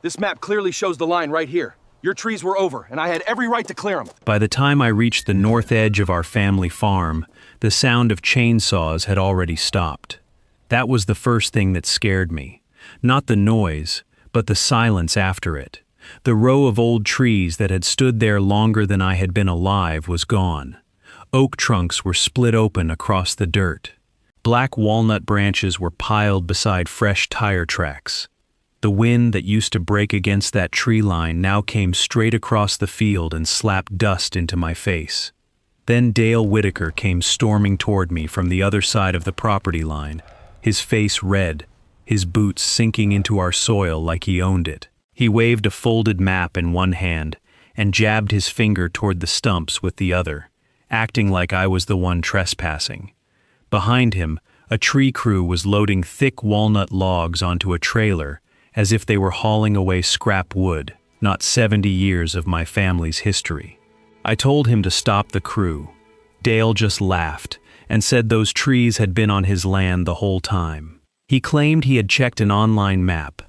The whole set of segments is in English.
This map clearly shows the line right here. Your trees were over, and I had every right to clear them. By the time I reached the north edge of our family farm, the sound of chainsaws had already stopped. That was the first thing that scared me. Not the noise, but the silence after it. The row of old trees that had stood there longer than I had been alive was gone. Oak trunks were split open across the dirt. Black walnut branches were piled beside fresh tire tracks. The wind that used to break against that tree line now came straight across the field and slapped dust into my face. Then Dale Whitaker came storming toward me from the other side of the property line, his face red, his boots sinking into our soil like he owned it. He waved a folded map in one hand and jabbed his finger toward the stumps with the other, acting like I was the one trespassing. Behind him, a tree crew was loading thick walnut logs onto a trailer as if they were hauling away scrap wood, not 70 years of my family's history. I told him to stop the crew. Dale just laughed and said those trees had been on his land the whole time. He claimed he had checked an online map,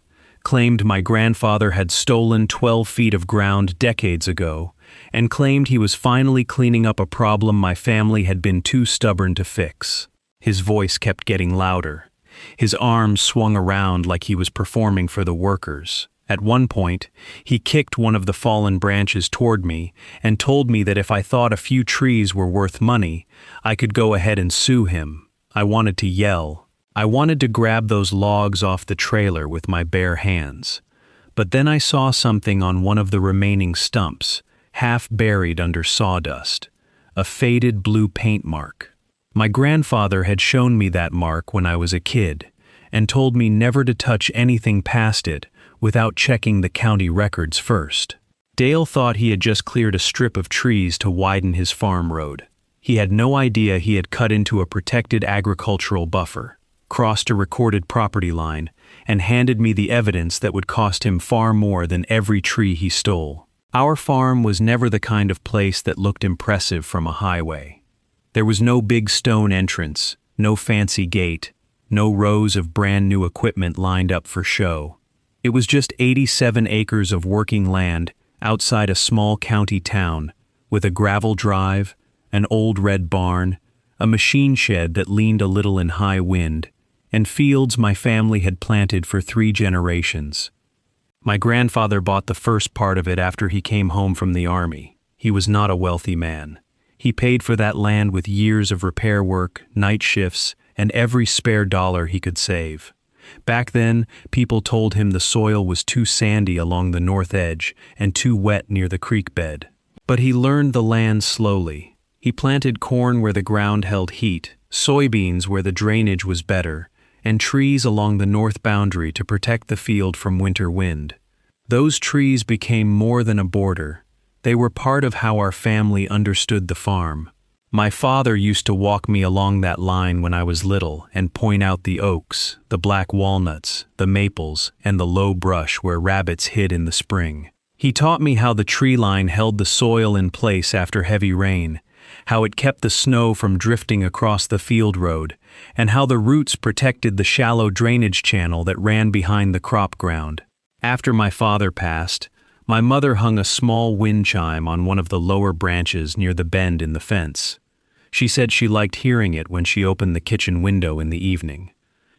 claimed my grandfather had stolen 12 feet of ground decades ago, and claimed he was finally cleaning up a problem my family had been too stubborn to fix. His voice kept getting louder. His arms swung around like he was performing for the workers. At one point, he kicked one of the fallen branches toward me and told me that if I thought a few trees were worth money, I could go ahead and sue him. I wanted to yell. I wanted to grab those logs off the trailer with my bare hands. But then I saw something on one of the remaining stumps, half buried under sawdust. A faded blue paint mark. My grandfather had shown me that mark when I was a kid, and told me never to touch anything past it without checking the county records first. Dale thought he had just cleared a strip of trees to widen his farm road. He had no idea he had cut into a protected agricultural buffer, crossed a recorded property line, and handed me the evidence that would cost him far more than every tree he stole. Our farm was never the kind of place that looked impressive from a highway. There was no big stone entrance, no fancy gate, no rows of brand new equipment lined up for show. It was just 87 acres of working land outside a small county town, with a gravel drive, an old red barn, a machine shed that leaned a little in high wind, and fields my family had planted for 3 generations. My grandfather bought the first part of it after he came home from the army. He was not a wealthy man. He paid for that land with years of repair work, night shifts, and every spare dollar he could save. Back then, people told him the soil was too sandy along the north edge and too wet near the creek bed. But he learned the land slowly. He planted corn where the ground held heat, soybeans where the drainage was better, and trees along the north boundary to protect the field from winter wind. Those trees became more than a border. They were part of how our family understood the farm. My father used to walk me along that line when I was little and point out the oaks, the black walnuts, the maples, and the low brush where rabbits hid in the spring. He taught me how the tree line held the soil in place after heavy rain, how it kept the snow from drifting across the field road, and how the roots protected the shallow drainage channel that ran behind the crop ground. After my father passed, my mother hung a small wind chime on one of the lower branches near the bend in the fence. She said she liked hearing it when she opened the kitchen window in the evening.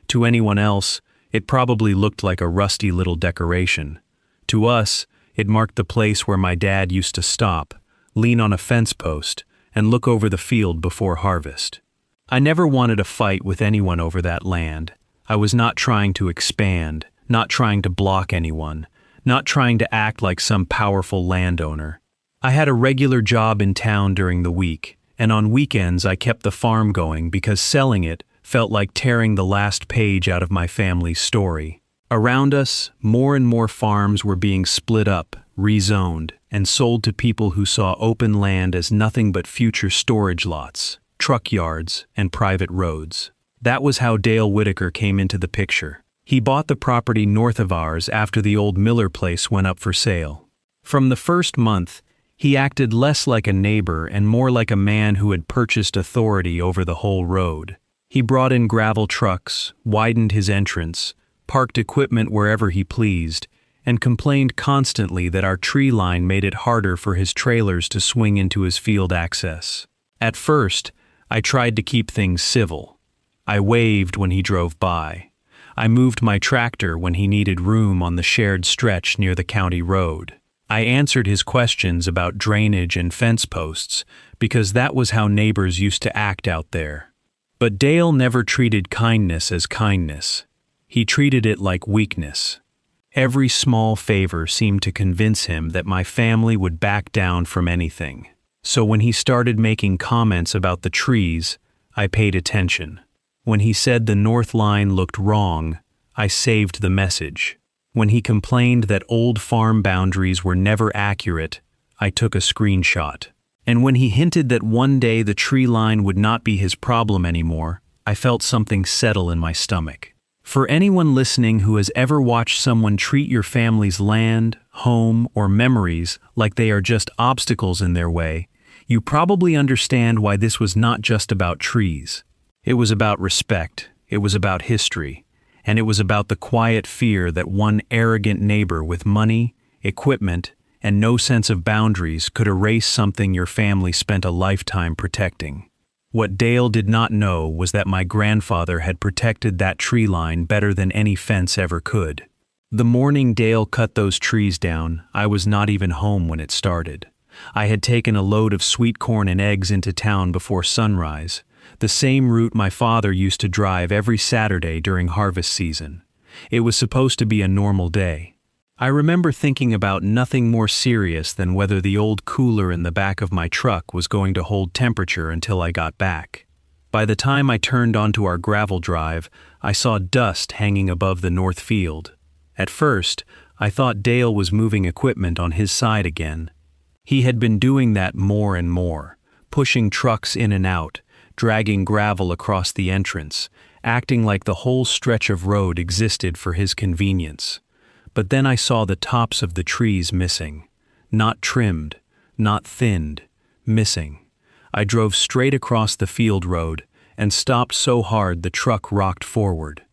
To anyone else, it probably looked like a rusty little decoration. To us, it marked the place where my dad used to stop, lean on a fence post, and look over the field before harvest. I never wanted a fight with anyone over that land. I was not trying to expand, not trying to block anyone, not trying to act like some powerful landowner. I had a regular job in town during the week, and on weekends I kept the farm going because selling it felt like tearing the last page out of my family's story. Around us, more and more farms were being split up, rezoned, and sold to people who saw open land as nothing but future storage lots, truck yards, and private roads. That was how Dale Whitaker came into the picture. He bought the property north of ours after the old Miller place went up for sale. From the first month, he acted less like a neighbor and more like a man who had purchased authority over the whole road. He brought in gravel trucks, widened his entrance, parked equipment wherever he pleased, and complained constantly that our tree line made it harder for his trailers to swing into his field access. At first, I tried to keep things civil. I waved when he drove by. I moved my tractor when he needed room on the shared stretch near the county road. I answered his questions about drainage and fence posts because that was how neighbors used to act out there. But Dale never treated kindness as kindness. He treated it like weakness. Every small favor seemed to convince him that my family would back down from anything. So when he started making comments about the trees, I paid attention. When he said the north line looked wrong, I saved the message. When he complained that old farm boundaries were never accurate, I took a screenshot. And when he hinted that one day the tree line would not be his problem anymore, I felt something settle in my stomach. For anyone listening who has ever watched someone treat your family's land, home, or memories like they are just obstacles in their way, you probably understand why this was not just about trees. It was about respect, it was about history, and it was about the quiet fear that one arrogant neighbor with money, equipment, and no sense of boundaries could erase something your family spent a lifetime protecting. What Dale did not know was that my grandfather had protected that tree line better than any fence ever could. The morning Dale cut those trees down, I was not even home when it started. I had taken a load of sweet corn and eggs into town before sunrise, the same route my father used to drive every Saturday during harvest season. It was supposed to be a normal day. I remember thinking about nothing more serious than whether the old cooler in the back of my truck was going to hold temperature until I got back. By the time I turned onto our gravel drive, I saw dust hanging above the north field. At first, I thought Dale was moving equipment on his side again. He had been doing that more and more, pushing trucks in and out, dragging gravel across the entrance, acting like the whole stretch of road existed for his convenience. But then I saw the tops of the trees missing. Not trimmed, not thinned, missing. I drove straight across the field road and stopped so hard the truck rocked forward.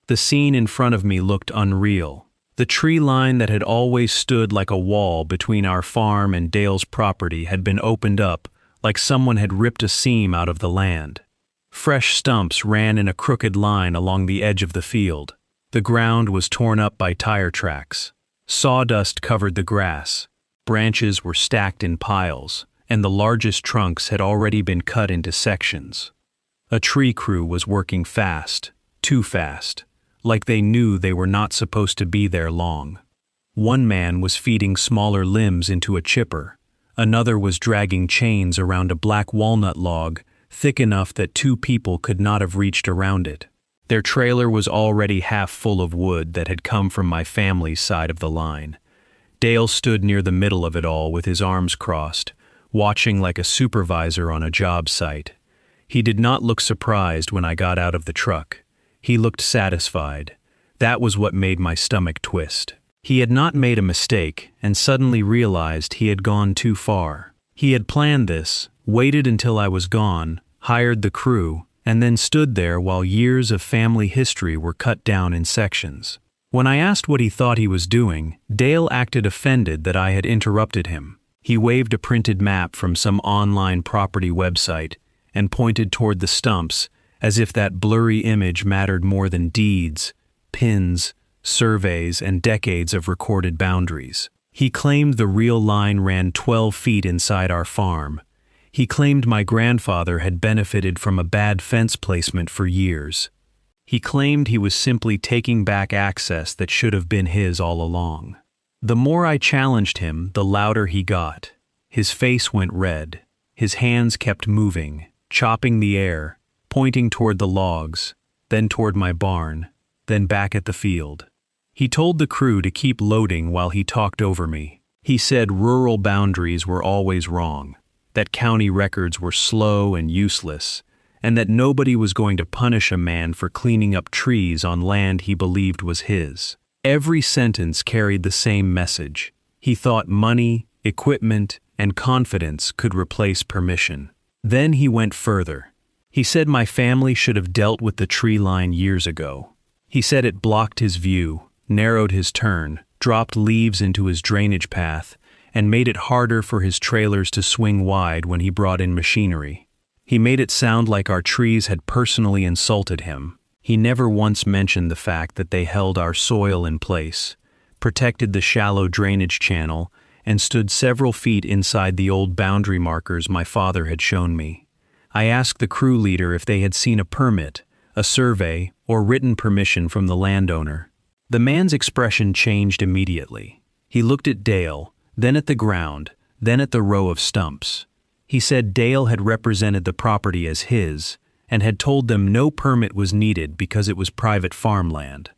The scene in front of me looked unreal. The tree line that had always stood like a wall between our farm and Dale's property had been opened up, like someone had ripped a seam out of the land. Fresh stumps ran in a crooked line along the edge of the field. The ground was torn up by tire tracks. Sawdust covered the grass. Branches were stacked in piles, and the largest trunks had already been cut into sections. A tree crew was working fast, too fast, like they knew they were not supposed to be there long. One man was feeding smaller limbs into a chipper. Another was dragging chains around a black walnut log, thick enough that two people could not have reached around it. Their trailer was already half full of wood that had come from my family's side of the line. Dale stood near the middle of it all with his arms crossed, watching like a supervisor on a job site. He did not look surprised when I got out of the truck. He looked satisfied. That was what made my stomach twist. He had not made a mistake and suddenly realized he had gone too far. He had planned this, waited until I was gone, hired the crew, and then stood there while years of family history were cut down in sections. When I asked what he thought he was doing, Dale acted offended that I had interrupted him. He waved a printed map from some online property website and pointed toward the stumps, as if that blurry image mattered more than deeds, pins, surveys, and decades of recorded boundaries. He claimed the real line ran 12 feet inside our farm. He claimed my grandfather had benefited from a bad fence placement for years. He claimed he was simply taking back access that should have been his all along. The more I challenged him, the louder he got. His face went red. His hands kept moving, chopping the air, pointing toward the logs, then toward my barn, then back at the field. He told the crew to keep loading while he talked over me. He said rural boundaries were always wrong, that county records were slow and useless, and that nobody was going to punish a man for cleaning up trees on land he believed was his. Every sentence carried the same message. He thought money, equipment, and confidence could replace permission. Then he went further. He said my family should have dealt with the tree line years ago. He said it blocked his view, narrowed his turn, dropped leaves into his drainage path, and made it harder for his trailers to swing wide when he brought in machinery. He made it sound like our trees had personally insulted him. He never once mentioned the fact that they held our soil in place, protected the shallow drainage channel, and stood several feet inside the old boundary markers my father had shown me. I asked the crew leader if they had seen a permit, a survey, or written permission from the landowner. The man's expression changed immediately. He looked at Dale, then at the ground, then at the row of stumps. He said Dale had represented the property as his, and had told them no permit was needed because it was private farmland.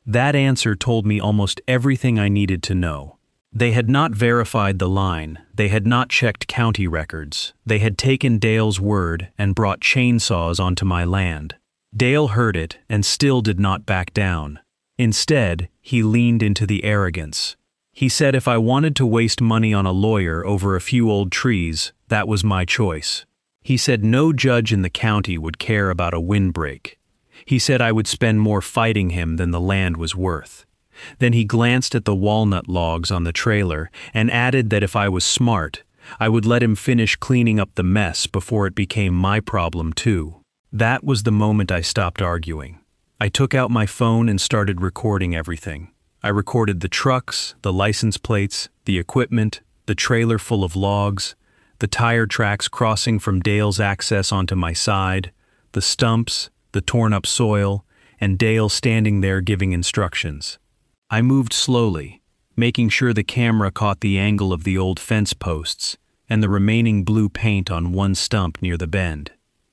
That answer told me almost everything I needed to know. They had not verified the line, they had not checked county records, they had taken Dale's word and brought chainsaws onto my land. Dale heard it and still did not back down. Instead, he leaned into the arrogance. He said if I wanted to waste money on a lawyer over a few old trees, that was my choice. He said no judge in the county would care about a windbreak. He said I would spend more fighting him than the land was worth. Then he glanced at the walnut logs on the trailer and added that if I was smart, I would let him finish cleaning up the mess before it became my problem too. That was the moment I stopped arguing. I took out my phone and started recording everything. I recorded the trucks, the license plates, the equipment, the trailer full of logs, the tire tracks crossing from Dale's access onto my side, the stumps, the torn up soil, and Dale standing there giving instructions. I moved slowly, making sure the camera caught the angle of the old fence posts and the remaining blue paint on one stump near the bend.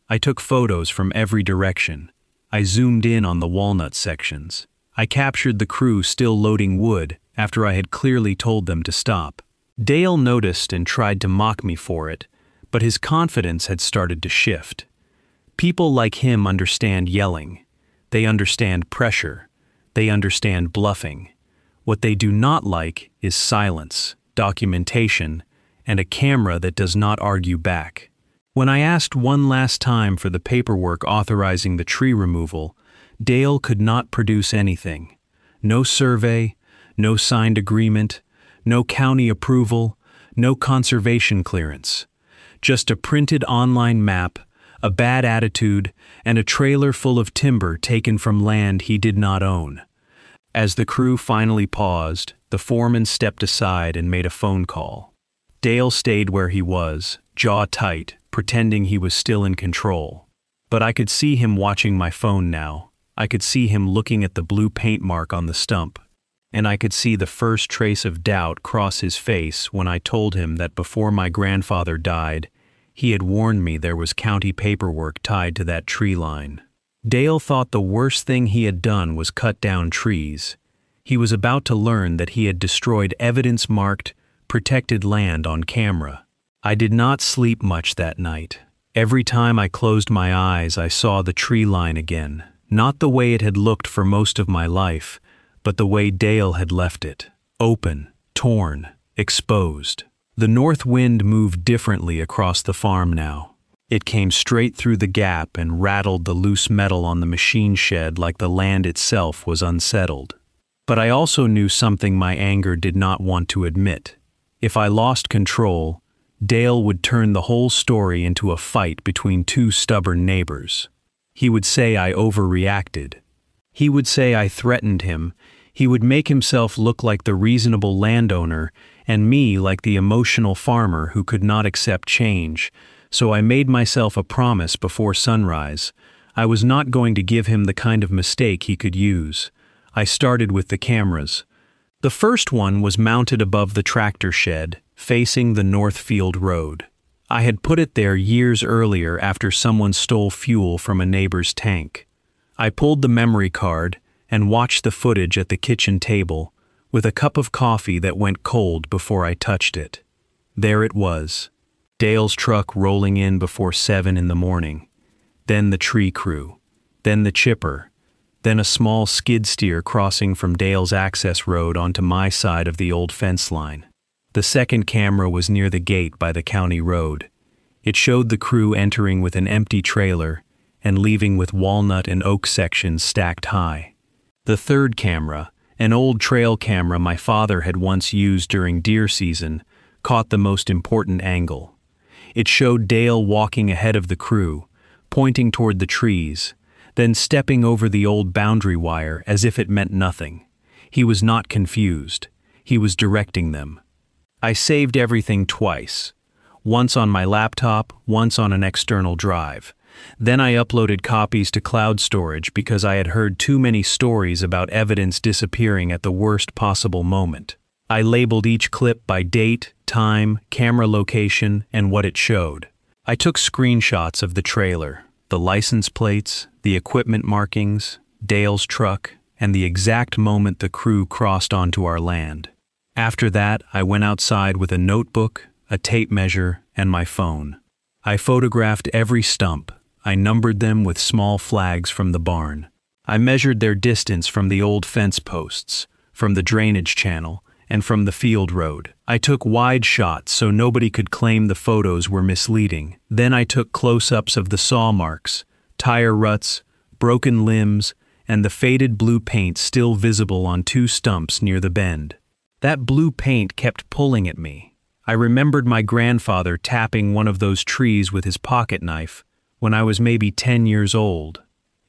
I took photos from every direction. I zoomed in on the walnut sections. I captured the crew still loading wood after I had clearly told them to stop. Dale noticed and tried to mock me for it, but his confidence had started to shift. People like him understand yelling. They understand pressure. They understand bluffing. What they do not like is silence, documentation, and a camera that does not argue back. When I asked one last time for the paperwork authorizing the tree removal, Dale could not produce anything. No survey, no signed agreement, no county approval, no conservation clearance. Just a printed online map, a bad attitude, and a trailer full of timber taken from land he did not own. As the crew finally paused, the foreman stepped aside and made a phone call. Dale stayed where he was, jaw tight, pretending he was still in control. But I could see him watching my phone now. I could see him looking at the blue paint mark on the stump. And I could see the first trace of doubt cross his face when I told him that before my grandfather died, he had warned me there was county paperwork tied to that tree line. Dale thought the worst thing he had done was cut down trees. He was about to learn that he had destroyed evidence-marked, protected land on camera. I did not sleep much that night. Every time I closed my eyes, I saw the tree line again, not the way it had looked for most of my life, but the way Dale had left it, open, torn, exposed. The north wind moved differently across the farm now. It came straight through the gap and rattled the loose metal on the machine shed like the land itself was unsettled. But I also knew something my anger did not want to admit. If I lost control, Dale would turn the whole story into a fight between two stubborn neighbors. He would say I overreacted. He would say I threatened him. He would make himself look like the reasonable landowner and me like the emotional farmer who could not accept change. So I made myself a promise before sunrise. I was not going to give him the kind of mistake he could use. I started with the cameras. The first one was mounted above the tractor shed, facing the Northfield Road. I had put it there years earlier after someone stole fuel from a neighbor's tank. I pulled the memory card and watched the footage at the kitchen table, with a cup of coffee that went cold before I touched it. There it was. Dale's truck rolling in before 7 in the morning, then the tree crew, then the chipper, then a small skid steer crossing from Dale's access road onto my side of the old fence line. The second camera was near the gate by the county road. It showed the crew entering with an empty trailer and leaving with walnut and oak sections stacked high. The third camera, An old trail camera my father had once used during deer season caught the most important angle. It showed Dale walking ahead of the crew, pointing toward the trees, then stepping over the old boundary wire as if it meant nothing. He was not confused. He was directing them. I saved everything twice. Once on my laptop, once on an external drive. Then I uploaded copies to cloud storage because I had heard too many stories about evidence disappearing at the worst possible moment. I labeled each clip by date, time, camera location, and what it showed. I took screenshots of the trailer, the license plates, the equipment markings, Dale's truck, and the exact moment the crew crossed onto our land. After that, I went outside with a notebook, a tape measure, and my phone. I photographed every stump. I numbered them with small flags from the barn. I measured their distance from the old fence posts, from the drainage channel, and from the field road. I took wide shots so nobody could claim the photos were misleading. Then I took close-ups of the saw marks, tire ruts, broken limbs, and the faded blue paint still visible on two stumps near the bend. That blue paint kept pulling at me. I remembered my grandfather tapping one of those trees with his pocket knife when I was maybe 10 years old.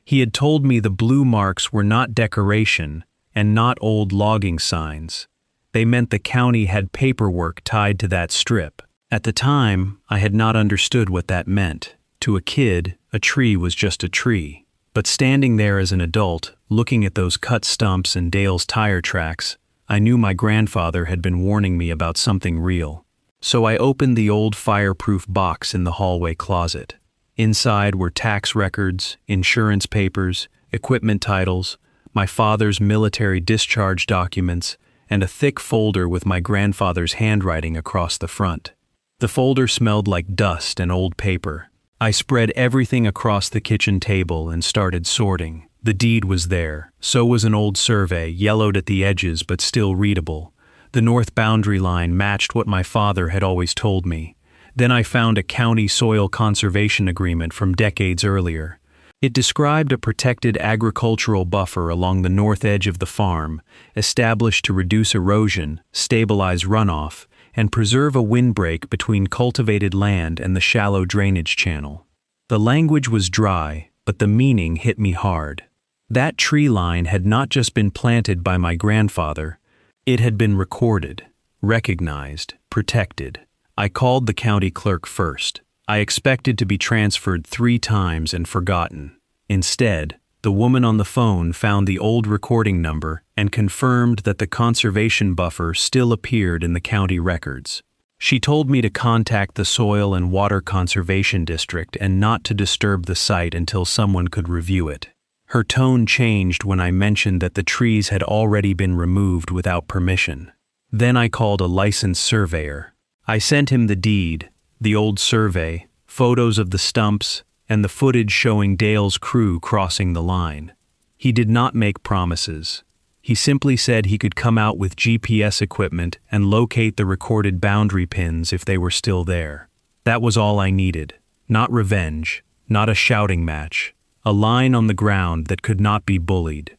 He had told me the blue marks were not decoration and not old logging signs. They meant the county had paperwork tied to that strip. At the time, I had not understood what that meant. To a kid, a tree was just a tree. But standing there as an adult, looking at those cut stumps and Dale's tire tracks, I knew my grandfather had been warning me about something real. So I opened the old fireproof box in the hallway closet. Inside were tax records, insurance papers, equipment titles, my father's military discharge documents, and a thick folder with my grandfather's handwriting across the front. The folder smelled like dust and old paper. I spread everything across the kitchen table and started sorting. The deed was there. So was an old survey, yellowed at the edges but still readable. The north boundary line matched what my father had always told me. Then I found a county soil conservation agreement from decades earlier. It described a protected agricultural buffer along the north edge of the farm, established to reduce erosion, stabilize runoff, and preserve a windbreak between cultivated land and the shallow drainage channel. The language was dry, but the meaning hit me hard. That tree line had not just been planted by my grandfather, it had been recorded, recognized, protected. I called the county clerk first. I expected to be transferred 3 times and forgotten. Instead, the woman on the phone found the old recording number and confirmed that the conservation buffer still appeared in the county records. She told me to contact the Soil and Water Conservation District and not to disturb the site until someone could review it. Her tone changed when I mentioned that the trees had already been removed without permission. Then I called a licensed surveyor. I sent him the deed, the old survey, photos of the stumps, and the footage showing Dale's crew crossing the line. He did not make promises. He simply said he could come out with GPS equipment and locate the recorded boundary pins if they were still there. That was all I needed. Not revenge, not a shouting match. A line on the ground that could not be bullied.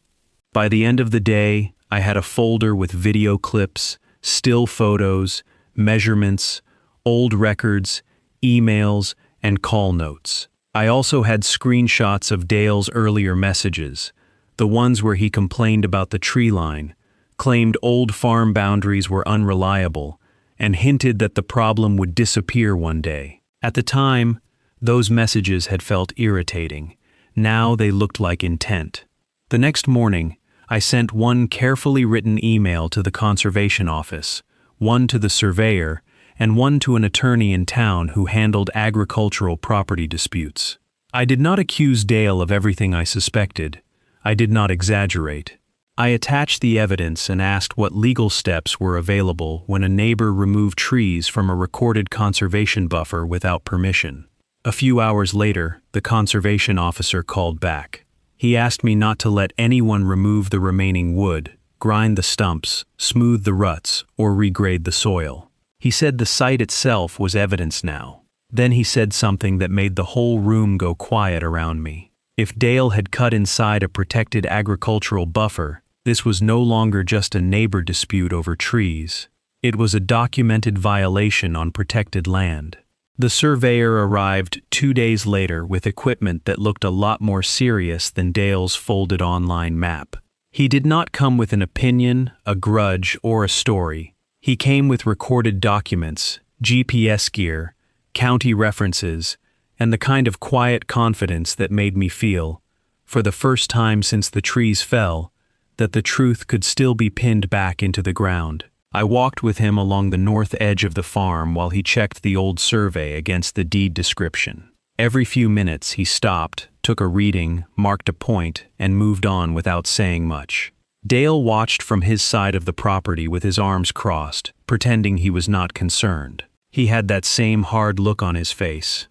By the end of the day, I had a folder with video clips, still photos, measurements, old records, emails, and call notes. I also had screenshots of Dale's earlier messages, the ones where he complained about the tree line, claimed old farm boundaries were unreliable, and hinted that the problem would disappear one day. At the time, those messages had felt irritating. Now they looked like intent. The next morning, I sent one carefully written email to the conservation office, one to the surveyor, and one to an attorney in town who handled agricultural property disputes. I did not accuse Dale of everything I suspected. I did not exaggerate. I attached the evidence and asked what legal steps were available when a neighbor removed trees from a recorded conservation buffer without permission. A few hours later, the conservation officer called back. He asked me not to let anyone remove the remaining wood, grind the stumps, smooth the ruts, or regrade the soil. He said the site itself was evidence now. Then he said something that made the whole room go quiet around me. If Dale had cut inside a protected agricultural buffer, This was no longer just a neighbor dispute over trees. It was a documented violation on protected land. The surveyor arrived 2 days later with equipment that looked a lot more serious than Dale's folded online map. He did not come with an opinion, a grudge, or a story. He came with recorded documents, GPS gear, county references, and the kind of quiet confidence that made me feel, for the first time since the trees fell, that the truth could still be pinned back into the ground. I walked with him along the north edge of the farm while he checked the old survey against the deed description. Every few minutes he stopped, took a reading, marked a point, and moved on without saying much. Dale watched from his side of the property with his arms crossed, pretending he was not concerned. He had that same hard look on his face,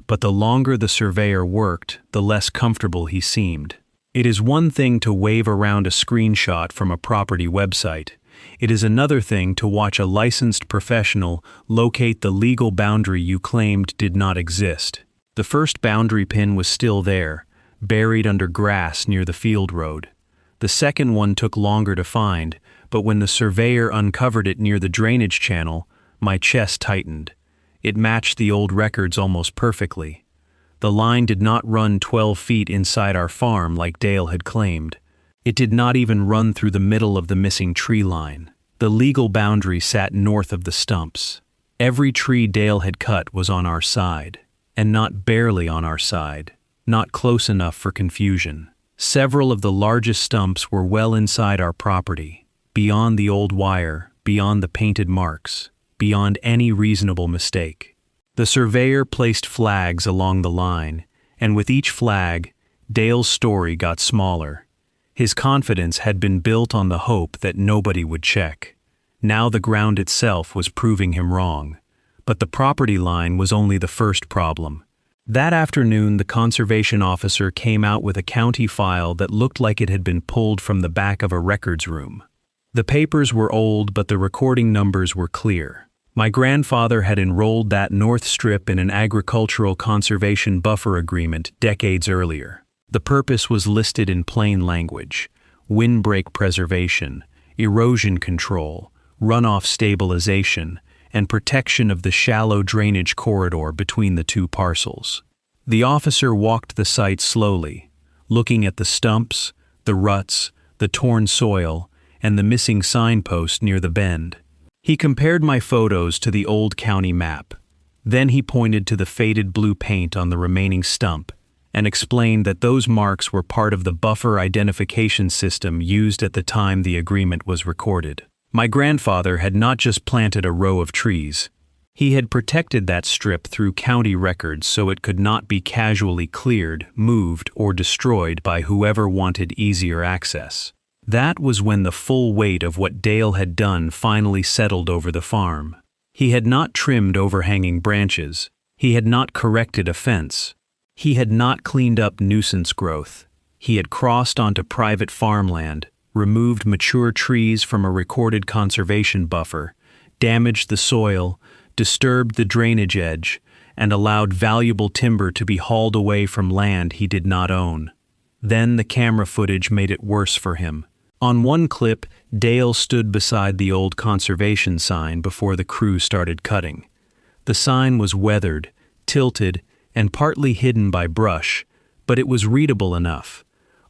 but the longer the surveyor worked, the less comfortable he seemed. It is one thing to wave around a screenshot from a property website. It is another thing to watch a licensed professional locate the legal boundary you claimed did not exist. The first boundary pin was still there, buried under grass near the field road. The second one took longer to find, but when the surveyor uncovered it near the drainage channel, my chest tightened. It matched the old records almost perfectly. The line did not run 12 feet inside our farm like Dale had claimed. It did not even run through the middle of the missing tree line. The legal boundary sat north of the stumps. Every tree Dale had cut was on our side, and not barely on our side, not close enough for confusion. Several of the largest stumps were well inside our property, beyond the old wire, beyond the painted marks, beyond any reasonable mistake. The surveyor placed flags along the line, and with each flag, Dale's story got smaller. His confidence had been built on the hope that nobody would check. Now the ground itself was proving him wrong. But the property line was only the first problem. That afternoon, the conservation officer came out with a county file that looked like it had been pulled from the back of a records room. The papers were old, but the recording numbers were clear. My grandfather had enrolled that north strip in an agricultural conservation buffer agreement decades earlier. The purpose was listed in plain language: windbreak preservation, erosion control, runoff stabilization, and protection of the shallow drainage corridor between the two parcels. The officer walked the site slowly, looking at the stumps, the ruts, the torn soil, and the missing signpost near the bend. He compared my photos to the old county map. Then he pointed to the faded blue paint on the remaining stump and explained that those marks were part of the buffer identification system used at the time the agreement was recorded. My grandfather had not just planted a row of trees. He had protected that strip through county records so it could not be casually cleared, moved, or destroyed by whoever wanted easier access. That was when the full weight of what Dale had done finally settled over the farm. He had not trimmed overhanging branches. He had not corrected a fence. He had not cleaned up nuisance growth. He had crossed onto private farmland, removed mature trees from a recorded conservation buffer, damaged the soil, disturbed the drainage edge, and allowed valuable timber to be hauled away from land he did not own. Then the camera footage made it worse for him. On one clip, Dale stood beside the old conservation sign before the crew started cutting. The sign was weathered, tilted, and partly hidden by brush, but it was readable enough.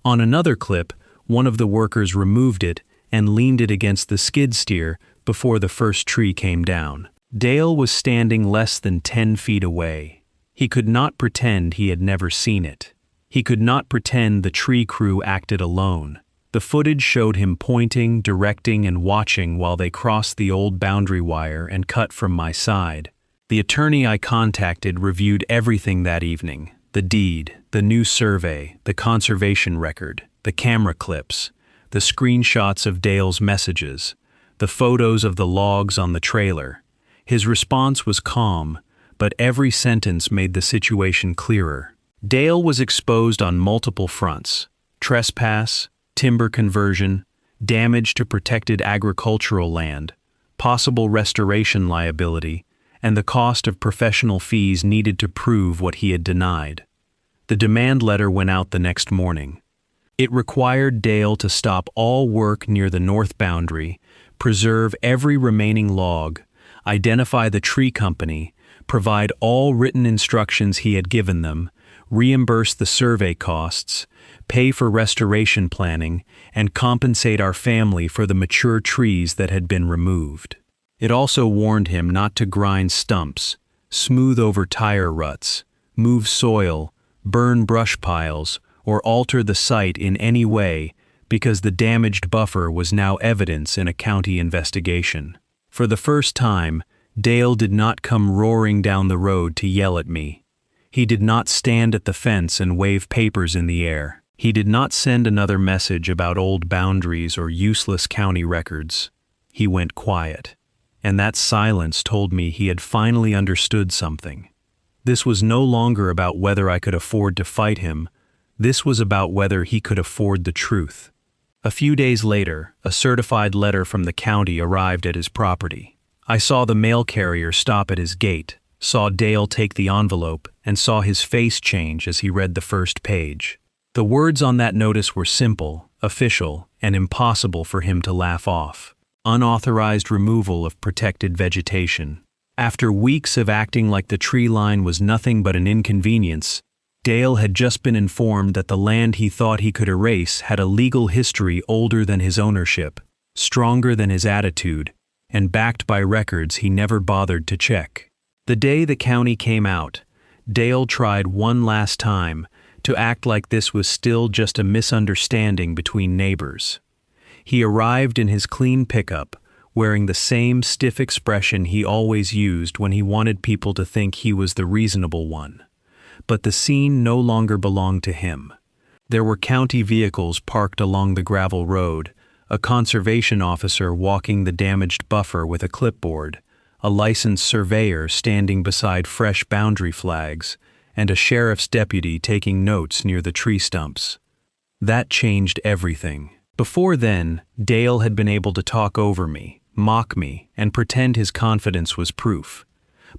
On another clip, one of the workers removed it and leaned it against the skid steer before the first tree came down. Dale was standing less than 10 feet away. He could not pretend he had never seen it. He could not pretend the tree crew acted alone. The footage showed him pointing, directing, and watching while they crossed the old boundary wire and cut from my side. The attorney I contacted reviewed everything that evening: the deed, the new survey, the conservation record, the camera clips, the screenshots of Dale's messages, the photos of the logs on the trailer. His response was calm, but every sentence made the situation clearer. Dale was exposed on multiple fronts: trespass, timber conversion, damage to protected agricultural land, possible restoration liability, and the cost of professional fees needed to prove what he had denied. The demand letter went out the next morning. It required Dale to stop all work near the north boundary, preserve every remaining log, identify the tree company, provide all written instructions he had given them, reimburse the survey costs, pay for restoration planning, and compensate our family for the mature trees that had been removed. It also warned him not to grind stumps, smooth over tire ruts, move soil, burn brush piles, or alter the site in any way, because the damaged buffer was now evidence in a county investigation. For the first time, Dale did not come roaring down the road to yell at me. He did not stand at the fence and wave papers in the air. He did not send another message about old boundaries or useless county records. He went quiet, and that silence told me he had finally understood something. This was no longer about whether I could afford to fight him. This was about whether he could afford the truth. A few days later, a certified letter from the county arrived at his property. I saw the mail carrier stop at his gate, saw Dale take the envelope, and saw his face change as he read the first page. The words on that notice were simple, official, and impossible for him to laugh off. Unauthorized removal of protected vegetation. After weeks of acting like the tree line was nothing but an inconvenience, Dale had just been informed that the land he thought he could erase had a legal history older than his ownership, stronger than his attitude, and backed by records he never bothered to check. The day the county came out, Dale tried one last time to act like this was still just a misunderstanding between neighbors. He arrived in his clean pickup, wearing the same stiff expression he always used when he wanted people to think he was the reasonable one. But the scene no longer belonged to him. There were county vehicles parked along the gravel road, a conservation officer walking the damaged buffer with a clipboard, a licensed surveyor standing beside fresh boundary flags, and a sheriff's deputy taking notes near the tree stumps. That changed everything. Before then, Dale had been able to talk over me, mock me, and pretend his confidence was proof.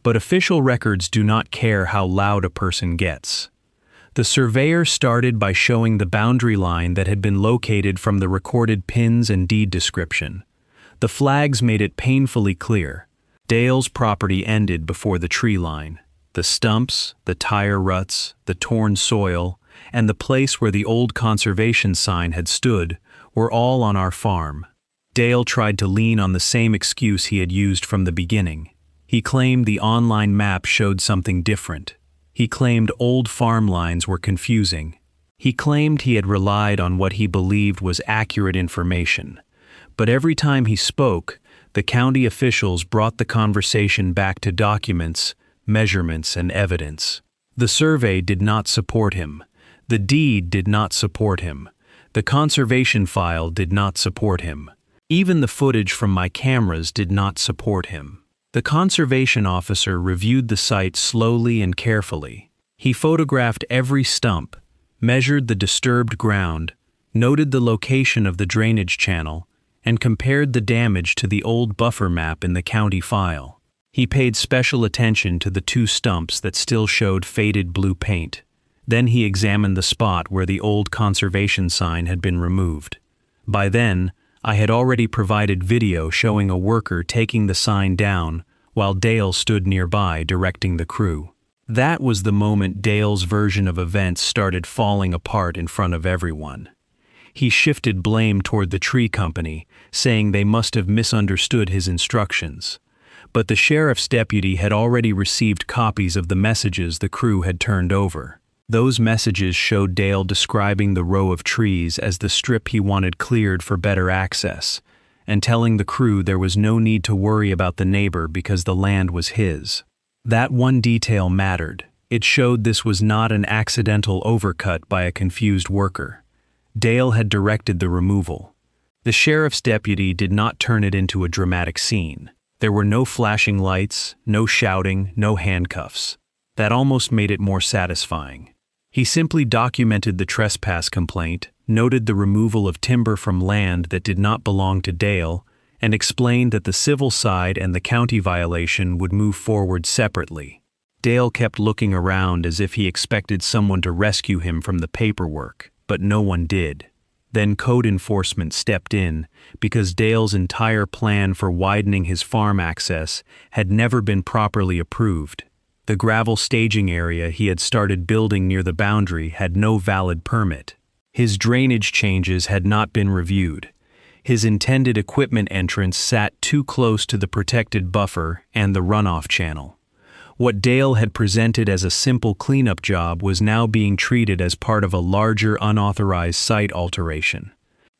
But official records do not care how loud a person gets. The surveyor started by showing the boundary line that had been located from the recorded pins and deed description. The flags made it painfully clear. Dale's property ended before the tree line. The stumps, the tire ruts, the torn soil, and the place where the old conservation sign had stood were all on our farm. Dale tried to lean on the same excuse he had used from the beginning. He claimed the online map showed something different. He claimed old farm lines were confusing. He claimed he had relied on what he believed was accurate information. But every time he spoke, the county officials brought the conversation back to documents, measurements, and evidence. The survey did not support him. The deed did not support him. The conservation file did not support him. Even the footage from my cameras did not support him. The conservation officer reviewed the site slowly and carefully. He photographed every stump, measured the disturbed ground, noted the location of the drainage channel, and compared the damage to the old buffer map in the county file. He paid special attention to the two stumps that still showed faded blue paint. Then he examined the spot where the old conservation sign had been removed. By then, I had already provided video showing a worker taking the sign down while Dale stood nearby directing the crew. That was the moment Dale's version of events started falling apart in front of everyone. He shifted blame toward the tree company, saying they must have misunderstood his instructions. But the sheriff's deputy had already received copies of the messages the crew had turned over. Those messages showed Dale describing the row of trees as the strip he wanted cleared for better access, and telling the crew there was no need to worry about the neighbor because the land was his. That one detail mattered. It showed this was not an accidental overcut by a confused worker. Dale had directed the removal. The sheriff's deputy did not turn it into a dramatic scene. There were no flashing lights, no shouting, no handcuffs. That almost made it more satisfying. He simply documented the trespass complaint, noted the removal of timber from land that did not belong to Dale, and explained that the civil side and the county violation would move forward separately. Dale kept looking around as if he expected someone to rescue him from the paperwork. but no one did. Then code enforcement stepped in because Dale's entire plan for widening his farm access had never been properly approved. The gravel staging area he had started building near the boundary had no valid permit. His drainage changes had not been reviewed. His intended equipment entrance sat too close to the protected buffer and the runoff channel. What Dale had presented as a simple cleanup job was now being treated as part of a larger unauthorized site alteration.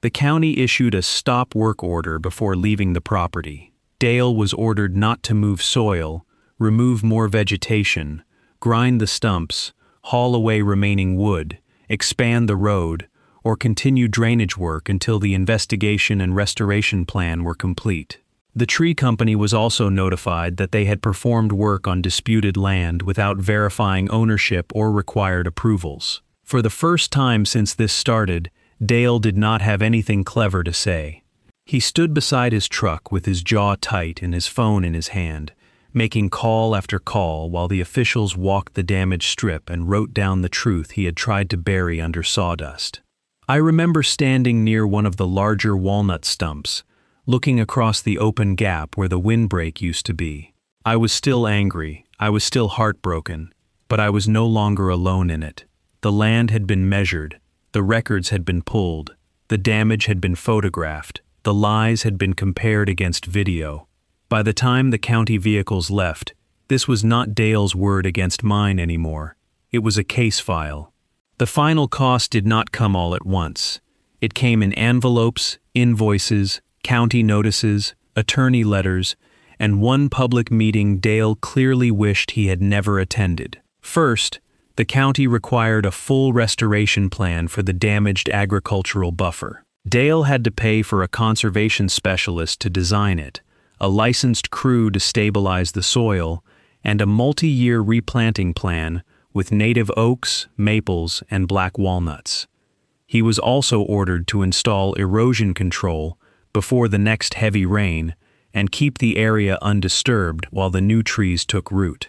The county issued a stop work order before leaving the property. Dale was ordered not to move soil, remove more vegetation, grind the stumps, haul away remaining wood, expand the road, or continue drainage work until the investigation and restoration plan were complete. The tree company was also notified that they had performed work on disputed land without verifying ownership or required approvals. For the first time since this started, Dale did not have anything clever to say. He stood beside his truck with his jaw tight and his phone in his hand, making call after call while the officials walked the damaged strip and wrote down the truth he had tried to bury under sawdust. I remember standing near one of the larger walnut stumps, looking across the open gap where the windbreak used to be. I was still angry, I was still heartbroken, but I was no longer alone in it. The land had been measured, the records had been pulled, the damage had been photographed, the lies had been compared against video. By the time the county vehicles left, this was not Dale's word against mine anymore. It was a case file. The final cost did not come all at once. It came in envelopes, invoices, county notices, attorney letters, and one public meeting Dale clearly wished he had never attended. First, the county required a full restoration plan for the damaged agricultural buffer. Dale had to pay for a conservation specialist to design it, a licensed crew to stabilize the soil, and a multi-year replanting plan with native oaks, maples, and black walnuts. He was also ordered to install erosion control before the next heavy rain and keep the area undisturbed while the new trees took root.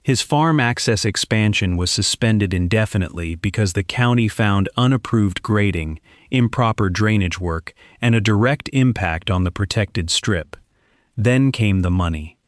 His farm access expansion was suspended indefinitely because the county found unapproved grading, improper drainage work, and a direct impact on the protected strip. Then came the money.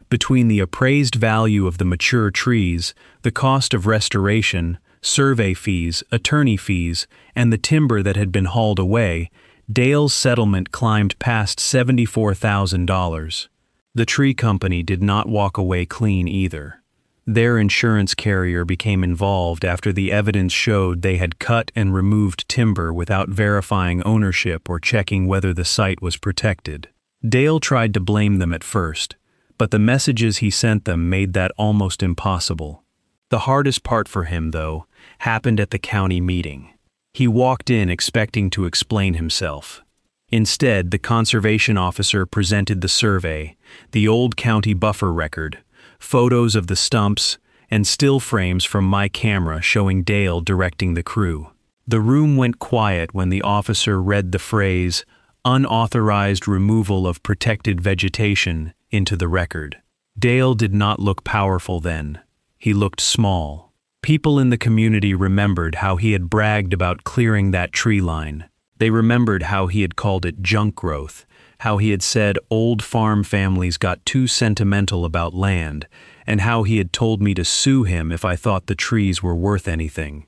Between the appraised value of the mature trees, the cost of restoration, survey fees, attorney fees, and the timber that had been hauled away, Dale's settlement climbed past $74,000. The tree company did not walk away clean either. Their insurance carrier became involved after the evidence showed they had cut and removed timber without verifying ownership or checking whether the site was protected. Dale tried to blame them at first, but the messages he sent them made that almost impossible. The hardest part for him, though, happened at the county meeting. He walked in expecting to explain himself. Instead, the conservation officer presented the survey, the old county buffer record, photos of the stumps, and still frames from my camera showing Dale directing the crew. The room went quiet when the officer read the phrase, "unauthorized removal of protected vegetation," into the record. Dale did not look powerful then. He looked small. People in the community remembered how he had bragged about clearing that tree line. They remembered how he had called it junk growth, how he had said old farm families got too sentimental about land, and how he had told me to sue him if I thought the trees were worth anything.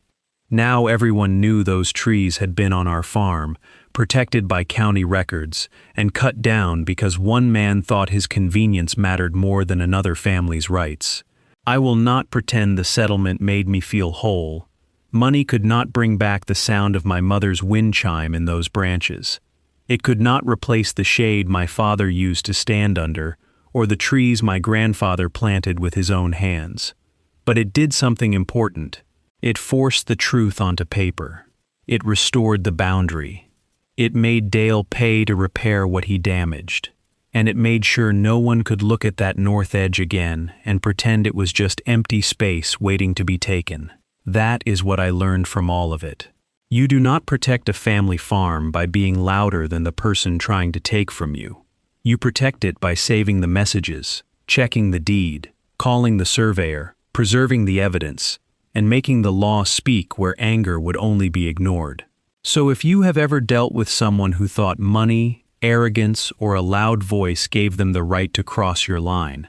Now everyone knew those trees had been on our farm, protected by county records, and cut down because one man thought his convenience mattered more than another family's rights. I will not pretend the settlement made me feel whole. Money could not bring back the sound of my mother's wind chime in those branches. It could not replace the shade my father used to stand under, or the trees my grandfather planted with his own hands. But it did something important. It forced the truth onto paper. It restored the boundary. It made Dale pay to repair what he damaged. And it made sure no one could look at that north edge again and pretend it was just empty space waiting to be taken. That is what I learned from all of it. You do not protect a family farm by being louder than the person trying to take from you. You protect it by saving the messages, checking the deed, calling the surveyor, preserving the evidence, and making the law speak where anger would only be ignored. So if you have ever dealt with someone who thought money, arrogance, or a loud voice gave them the right to cross your line,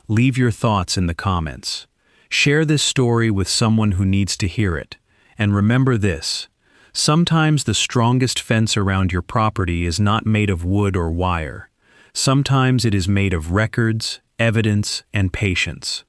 leave your thoughts in the comments. Share this story with someone who needs to hear it. And remember this: sometimes the strongest fence around your property is not made of wood or wire. Sometimes it is made of records, evidence, and patience.